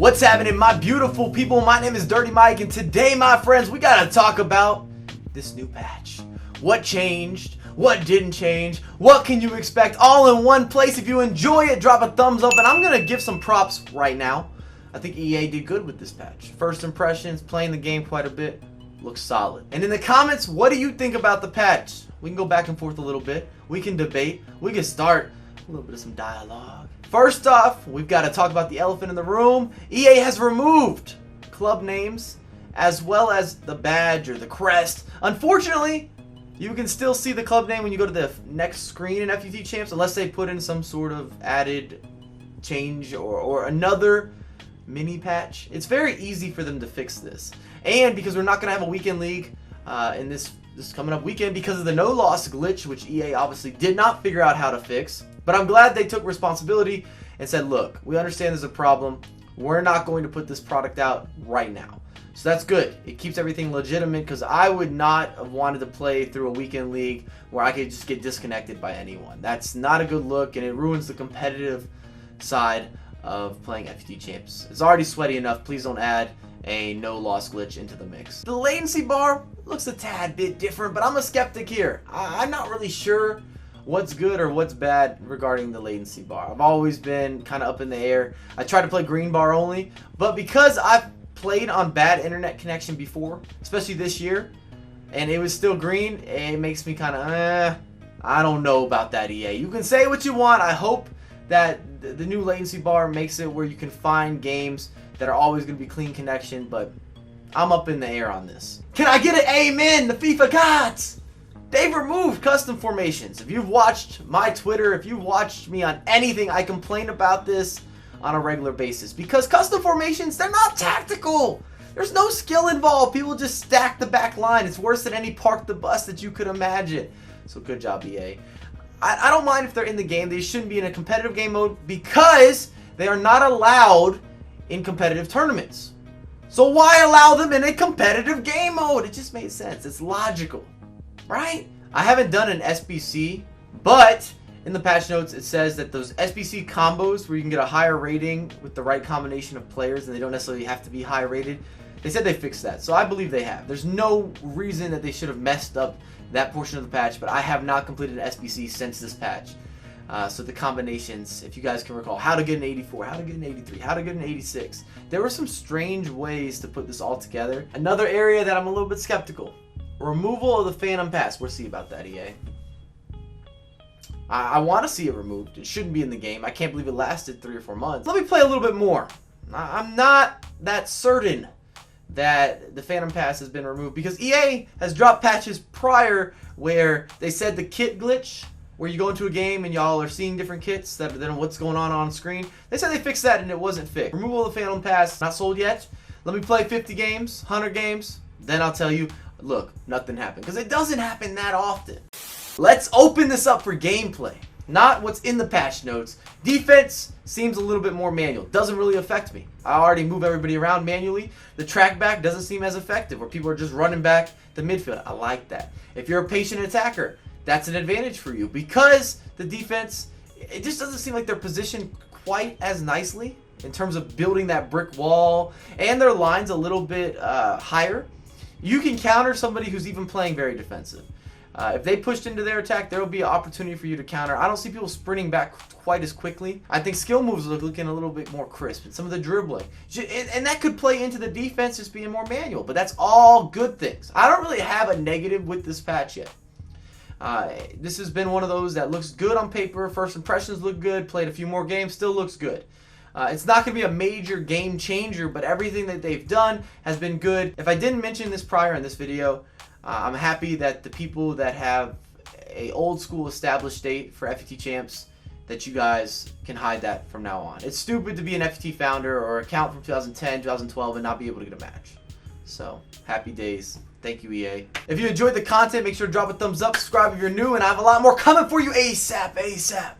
What's happening, my beautiful people? My name is Dirty Mike, and today, my friends, we gotta talk about this new patch. What changed? What didn't change? What can you expect all in one place? If you enjoy it, drop a thumbs up, and I'm gonna give some props right now. I think EA did good with this patch. First impressions, playing the game quite a bit, looks solid. And in the comments, what do you think about the patch? We can go back and forth a little bit. We can debate. We can start a little bit of some dialogue. First off, we've got to talk about the elephant in the room. EA has removed club names as well as the badge or the crest. Unfortunately, you can still see the club name when you go to the next screen in FUT Champs, unless they put in some sort of added change or another mini patch. It's very easy for them to fix this. And because we're not going to have a weekend league in this coming up weekend because of the no loss glitch, which EA obviously did not figure out how to fix. But I'm glad they took responsibility and said, look, we understand there's a problem. We're not going to put this product out right now. So that's good. It keeps everything legitimate, because I would not have wanted to play through a weekend league where I could just get disconnected by anyone. That's not a good look, and it ruins the competitive side of playing FUT Champs. It's already sweaty enough. Please don't add a no loss glitch into the mix. The latency bar looks a tad bit different, but I'm a skeptic here. I'm not really sure what's good or what's bad regarding the latency bar. I've always been kind of up in the air. I tried to play green bar only, but because I've played on bad internet connection before, especially this year, and it was still green, it makes me kind of, I don't know about that, EA. You can say what you want. I hope that the new latency bar makes it where you can find games that are always going to be clean connection, but I'm up in the air on this. Can I get an amen? The FIFA gods! They've removed custom formations. If you've watched my Twitter, if you've watched me on anything, I complain about this on a regular basis. Because custom formations, they're not tactical. There's no skill involved. People just stack the back line. It's worse than any park the bus that you could imagine. So good job, EA. I don't mind if they're in the game. They shouldn't be in a competitive game mode because they are not allowed in competitive tournaments. So why allow them in a competitive game mode? It just made sense. It's logical. Right? I haven't done an SBC, but in the patch notes it says that those SBC combos where you can get a higher rating with the right combination of players and they don't necessarily have to be high rated, they said they fixed that. So I believe they have. There's no reason that they should have messed up that portion of the patch, but I have not completed an SBC since this patch. So the combinations, if you guys can recall, how to get an 84, how to get an 83, how to get an 86. There were some strange ways to put this all together. Another area that I'm a little bit skeptical. Removal of the Phantom Pass. We'll see about that, EA. I want to see it removed. It shouldn't be in the game. I can't believe it lasted 3 or 4 months. Let me play a little bit more. I'm not that certain that the Phantom Pass has been removed because EA has dropped patches prior where they said the kit glitch, where you go into a game and y'all are seeing different kits than what's going on screen. They said they fixed that and it wasn't fixed. Removal of the Phantom Pass, not sold yet. Let me play 50 games, 100 games, then I'll tell you, look, nothing happened. Because it doesn't happen that often. Let's open this up for gameplay. Not what's in the patch notes. Defense seems a little bit more manual. Doesn't really affect me. I already move everybody around manually. The track back doesn't seem as effective, where people are just running back the midfield. I like that. If you're a patient attacker, that's an advantage for you. Because the defense, it just doesn't seem like they're positioned quite as nicely in terms of building that brick wall. And their line's a little bit higher. You can counter somebody who's even playing very defensive. If they pushed into their attack, there will be an opportunity for you to counter. I don't see people sprinting back quite as quickly. I think skill moves are looking a little bit more crisp, and some of the dribbling. And that could play into the defense just being more manual, but that's all good things. I don't really have a negative with this patch yet. This has been one of those that looks good on paper. First impressions look good. Played a few more games, still looks good. It's not going to be a major game changer, but everything that they've done has been good. If I didn't mention this prior in this video, I'm happy that the people that have a old school established date for FUT Champs, that you guys can hide that from now on. It's stupid to be an FUT founder or account from 2010, 2012 and not be able to get a match. So, happy days. Thank you, EA. If you enjoyed the content, make sure to drop a thumbs up, subscribe if you're new, and I have a lot more coming for you ASAP.